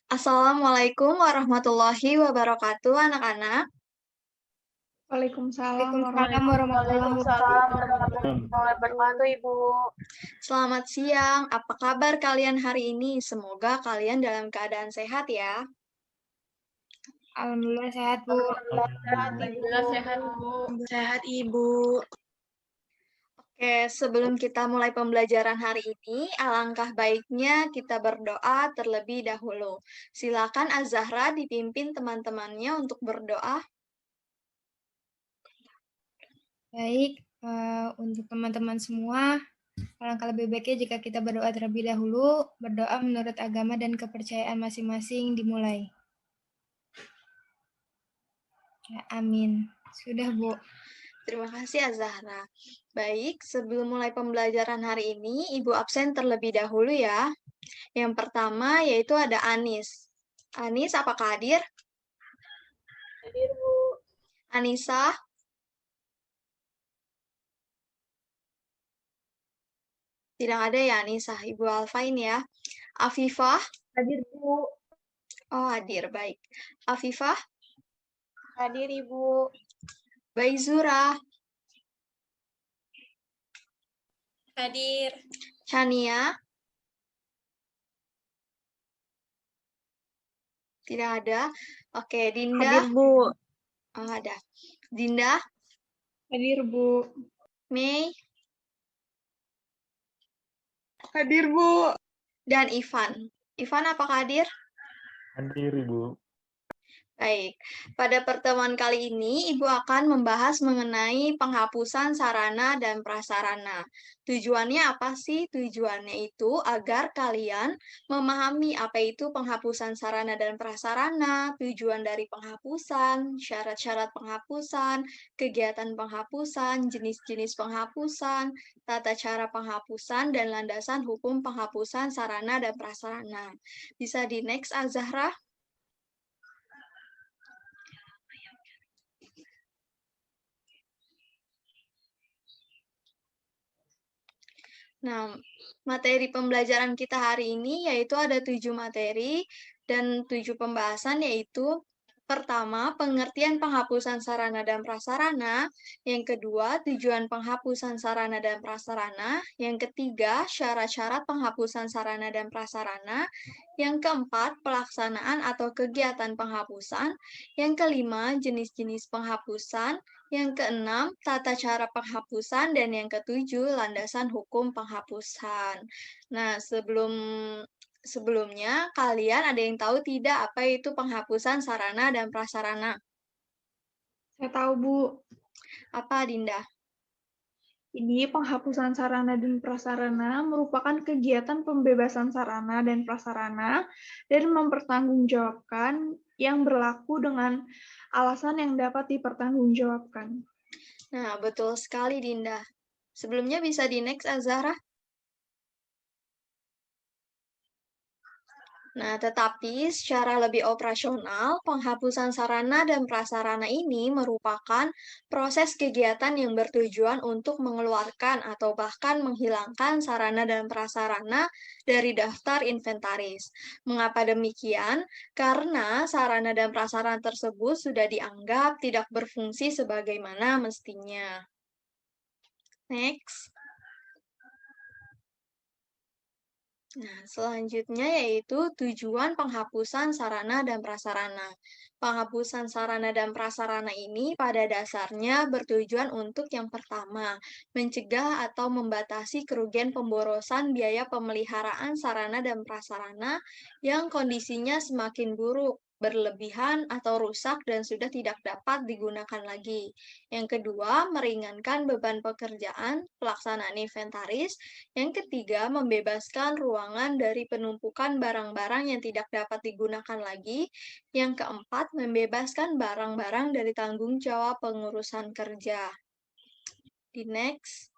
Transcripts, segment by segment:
Assalamualaikum warahmatullahi wabarakatuh, anak-anak. Waalaikumsalam Waalaikumsalam warahmatullahi warahmatullahi wabarakatuh. wabarakatuh, Ibu. Selamat siang, apa kabar kalian hari ini? Semoga kalian dalam keadaan sehat ya. Alhamdulillah sehat, Bu. Alhamdulillah sehat, Bu. Sehat, Ibu. Oke, sebelum kita mulai pembelajaran hari ini, alangkah baiknya kita berdoa terlebih dahulu. Silakan Az-Zahra dipimpin teman-temannya untuk berdoa. Baik, untuk teman-teman semua, alangkah lebih baiknya jika kita berdoa terlebih dahulu. Berdoa menurut agama dan kepercayaan masing-masing dimulai. Ya, amin. Sudah, Bu. Terima kasih Az-Zahra. Baik, sebelum mulai pembelajaran hari ini, Ibu absen terlebih dahulu ya. Yang pertama yaitu ada Anis. Anis, apakah hadir? Hadir, Bu. Anissa? Tidak ada ya Anissa. Ibu Alfain ya. Afifah? Hadir, Bu. Oh, hadir. Baik. Afifah? Hadir, Ibu. Baizura? Hadir. Chania? Tidak ada. Oke, Dinda? Hadir, Bu. Oh, ada. Dinda? Hadir, Bu. Mei? Hadir, Bu. Dan Ivan. Ivan, apakah hadir? Hadir, Ibu. Baik, pada pertemuan kali ini Ibu akan membahas mengenai penghapusan sarana dan prasarana. Tujuannya apa sih? Tujuannya itu agar kalian memahami apa itu penghapusan sarana dan prasarana, tujuan dari penghapusan, syarat-syarat penghapusan, kegiatan penghapusan, jenis-jenis penghapusan, tata cara penghapusan, dan landasan hukum penghapusan sarana dan prasarana. Bisa di next, Az-Zahra? Nah, materi pembelajaran kita hari ini yaitu ada 7 materi dan 7 pembahasan yaitu pertama, pengertian penghapusan sarana dan prasarana, yang kedua, tujuan penghapusan sarana dan prasarana, yang ketiga, syarat-syarat penghapusan sarana dan prasarana, yang keempat, pelaksanaan atau kegiatan penghapusan, yang kelima, jenis-jenis penghapusan, yang keenam, tata cara penghapusan, dan yang ketujuh, landasan hukum penghapusan. Nah, sebelumnya, kalian ada yang tahu tidak apa itu penghapusan sarana dan prasarana? Saya tahu, Bu. Apa, Dinda? Jadi, penghapusan sarana dan prasarana merupakan kegiatan pembebasan sarana dan prasarana dan mempertanggungjawabkan yang berlaku dengan alasan yang dapat dipertanggungjawabkan. Nah, betul sekali, Dinda. Sebelumnya bisa di next, Azhara. Nah, tetapi secara lebih operasional, penghapusan sarana dan prasarana ini merupakan proses kegiatan yang bertujuan untuk mengeluarkan atau bahkan menghilangkan sarana dan prasarana dari daftar inventaris. Mengapa demikian? Karena sarana dan prasarana tersebut sudah dianggap tidak berfungsi sebagaimana mestinya. Next. Nah, selanjutnya yaitu tujuan penghapusan sarana dan prasarana. Penghapusan sarana dan prasarana ini pada dasarnya bertujuan untuk yang pertama, mencegah atau membatasi kerugian pemborosan biaya pemeliharaan sarana dan prasarana yang kondisinya semakin buruk, berlebihan atau rusak dan sudah tidak dapat digunakan lagi. Yang kedua, meringankan beban pekerjaan pelaksanaan inventaris. Yang ketiga, membebaskan ruangan dari penumpukan barang-barang yang tidak dapat digunakan lagi. Yang keempat, membebaskan barang-barang dari tanggung jawab pengurusan kerja. Di next.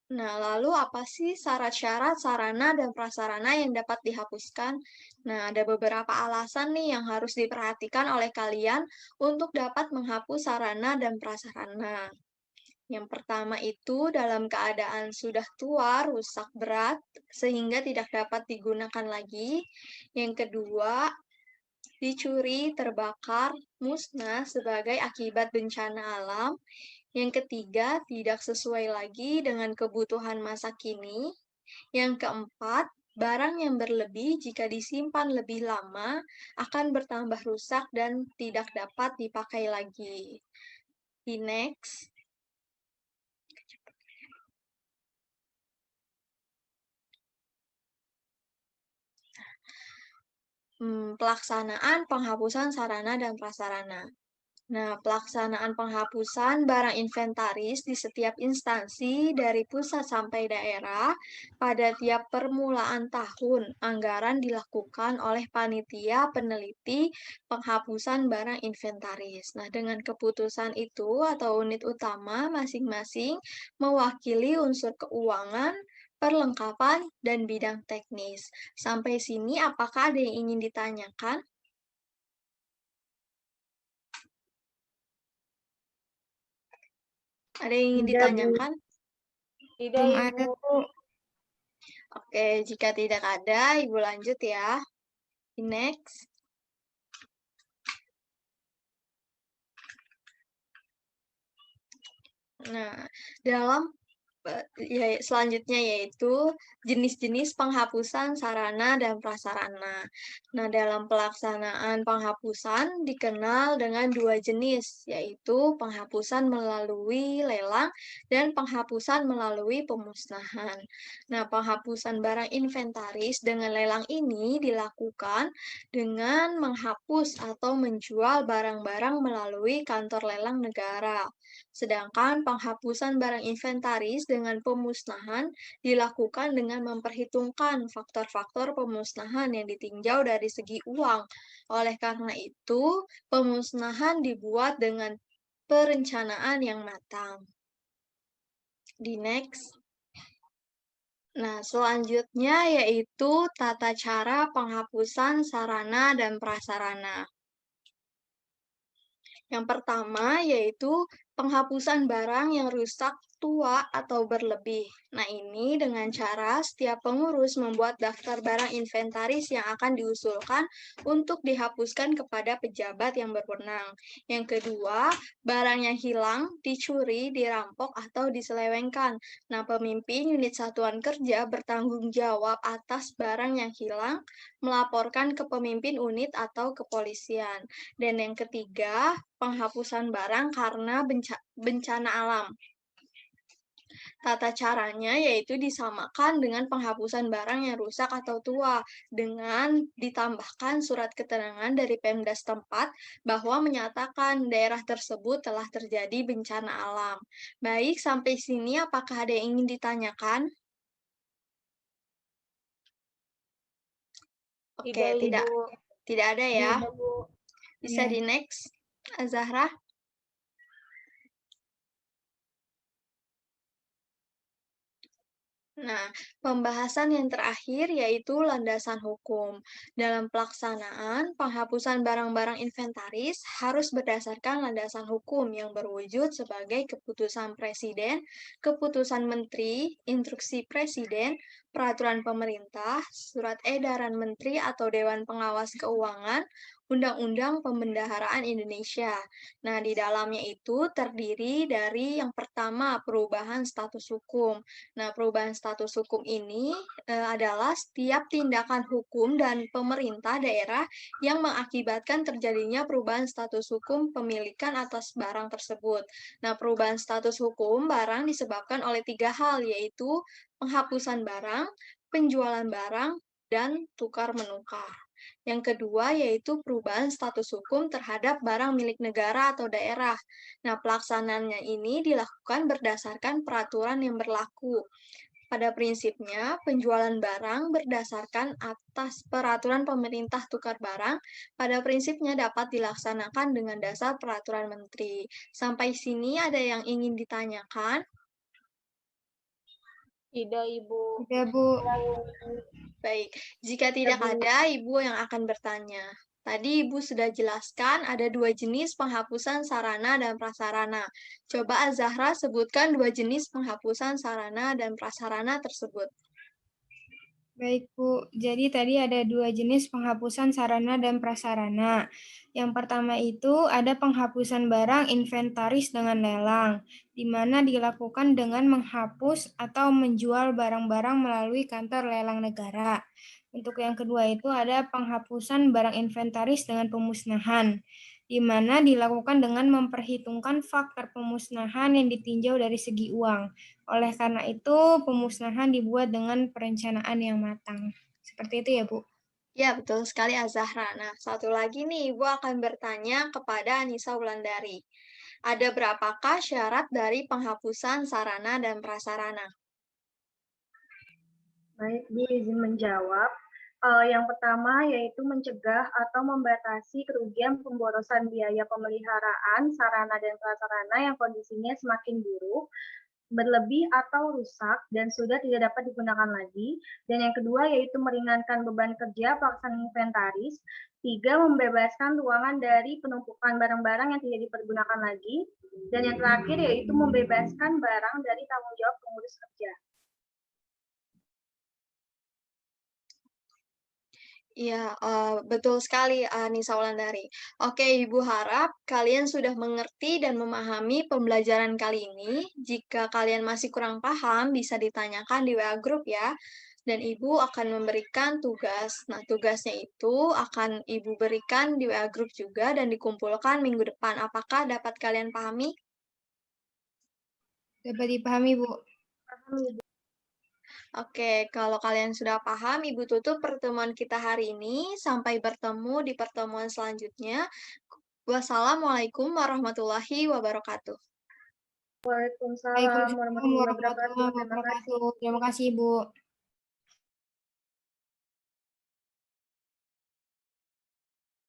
Nah, lalu apa sih syarat-syarat sarana dan prasarana yang dapat dihapuskan? Nah, ada beberapa alasan nih yang harus diperhatikan oleh kalian untuk dapat menghapus sarana dan prasarana. Yang pertama itu dalam keadaan sudah tua, rusak berat, sehingga tidak dapat digunakan lagi. Yang kedua, dicuri, terbakar, musnah sebagai akibat bencana alam. Yang ketiga, tidak sesuai lagi dengan kebutuhan masa kini. Yang keempat, barang yang berlebih jika disimpan lebih lama akan bertambah rusak dan tidak dapat dipakai lagi. Di next. Pelaksanaan penghapusan sarana dan prasarana. Nah, pelaksanaan penghapusan barang inventaris di setiap instansi dari pusat sampai daerah pada tiap permulaan tahun anggaran dilakukan oleh panitia peneliti penghapusan barang inventaris. Nah, dengan keputusan itu atau unit utama masing-masing mewakili unsur keuangan, perlengkapan, dan bidang teknis. Sampai sini apakah ada yang ingin ditanyakan? Ada yang ingin ditanyakan? Tidak, Belum ada, Ibu. Bu. Oke, jika tidak ada, Ibu lanjut ya. Next. Nah, dalam selanjutnya yaitu jenis-jenis penghapusan sarana dan prasarana. Nah, dalam pelaksanaan penghapusan dikenal dengan dua jenis, yaitu penghapusan melalui lelang dan penghapusan melalui pemusnahan. Nah, penghapusan barang inventaris dengan lelang ini dilakukan dengan menghapus atau menjual barang-barang melalui kantor lelang negara. Sedangkan penghapusan barang inventaris dengan pemusnahan dilakukan dengan memperhitungkan faktor-faktor pemusnahan yang ditinjau dari segi uang. Oleh karena itu, pemusnahan dibuat dengan perencanaan yang matang. Di next. Nah, selanjutnya yaitu tata cara penghapusan sarana dan prasarana. Yang pertama yaitu penghapusan barang yang rusak, tua, atau berlebih. Nah, ini dengan cara setiap pengurus membuat daftar barang inventaris yang akan diusulkan untuk dihapuskan kepada pejabat yang berwenang. Yang kedua, barang yang hilang, dicuri, dirampok, atau diselewengkan. Nah, pemimpin unit satuan kerja bertanggung jawab atas barang yang hilang, melaporkan ke pemimpin unit atau kepolisian. Dan yang ketiga, penghapusan barang karena bencana alam. Tata caranya yaitu disamakan dengan penghapusan barang yang rusak atau tua dengan ditambahkan surat keterangan dari Pemda setempat bahwa menyatakan daerah tersebut telah terjadi bencana alam. Baik, sampai sini apakah ada yang ingin ditanyakan? Oke, tidak ada ya. Bisa di next, Zahra. Nah, pembahasan yang terakhir yaitu landasan hukum. Dalam pelaksanaan, penghapusan barang-barang inventaris harus berdasarkan landasan hukum yang berwujud sebagai keputusan Presiden, keputusan Menteri, instruksi Presiden, peraturan pemerintah, surat edaran Menteri atau Dewan Pengawas Keuangan, Undang-Undang Pembendaharaan Indonesia. Nah, di dalamnya itu terdiri dari yang pertama, perubahan status hukum. Nah, perubahan status hukum ini adalah setiap tindakan hukum dan pemerintah daerah yang mengakibatkan terjadinya perubahan status hukum pemilikan atas barang tersebut. Nah, perubahan status hukum barang disebabkan oleh tiga hal, yaitu penghapusan barang, penjualan barang, dan tukar-menukar. Yang kedua yaitu perubahan status hukum terhadap barang milik negara atau daerah. Nah, pelaksanaannya ini dilakukan berdasarkan peraturan yang berlaku. Pada prinsipnya, penjualan barang berdasarkan atas peraturan pemerintah tukar barang, pada prinsipnya dapat dilaksanakan dengan dasar peraturan menteri. Sampai sini ada yang ingin ditanyakan? Tidak, Ibu. Tidak, Bu. Baik, jika tidak ada, Ibu yang akan bertanya. Tadi Ibu sudah jelaskan ada 2 jenis penghapusan sarana dan prasarana. Coba Azahra sebutkan 2 jenis penghapusan sarana dan prasarana tersebut. Baik, Bu. Jadi tadi ada 2 jenis penghapusan sarana dan prasarana. Yang pertama itu ada penghapusan barang inventaris dengan lelang, di mana dilakukan dengan menghapus atau menjual barang-barang melalui kantor lelang negara. Untuk yang kedua itu ada penghapusan barang inventaris dengan pemusnahan, di mana dilakukan dengan memperhitungkan faktor pemusnahan yang ditinjau dari segi uang. Oleh karena itu, pemusnahan dibuat dengan perencanaan yang matang. Seperti itu ya, Bu. Ya, betul sekali Azahra. Nah, satu lagi nih, Ibu akan bertanya kepada Anissa Wulandari. Ada berapakah syarat dari penghapusan sarana dan prasarana? Baik, Bu izin menjawab. Yang pertama yaitu mencegah atau membatasi kerugian pemborosan biaya pemeliharaan sarana dan prasarana yang kondisinya semakin buruk, berlebih atau rusak dan sudah tidak dapat digunakan lagi. Dan yang kedua yaitu meringankan beban kerja pelaksanaan inventaris. 3, membebaskan ruangan dari penumpukan barang-barang yang tidak dipergunakan lagi. Dan yang terakhir yaitu membebaskan barang dari tanggung jawab pengurus kerja. Iya, betul sekali Anissa Wulandari. Oke, Ibu harap kalian sudah mengerti dan memahami pembelajaran kali ini. Jika kalian masih kurang paham, bisa ditanyakan di WA Group ya. Dan Ibu akan memberikan tugas. Nah, tugasnya itu akan Ibu berikan di WA Group juga dan dikumpulkan minggu depan. Apakah dapat kalian pahami? Dapat dipahami, Bu. Oke, kalau kalian sudah paham, Ibu tutup pertemuan kita hari ini. Sampai bertemu di pertemuan selanjutnya. Wassalamualaikum warahmatullahi wabarakatuh. Waalaikumsalam Waalaikumsalam warahmatullahi wabarakatuh. warahmatullahi Terima kasih. wabarakatuh. Terima kasih, Bu.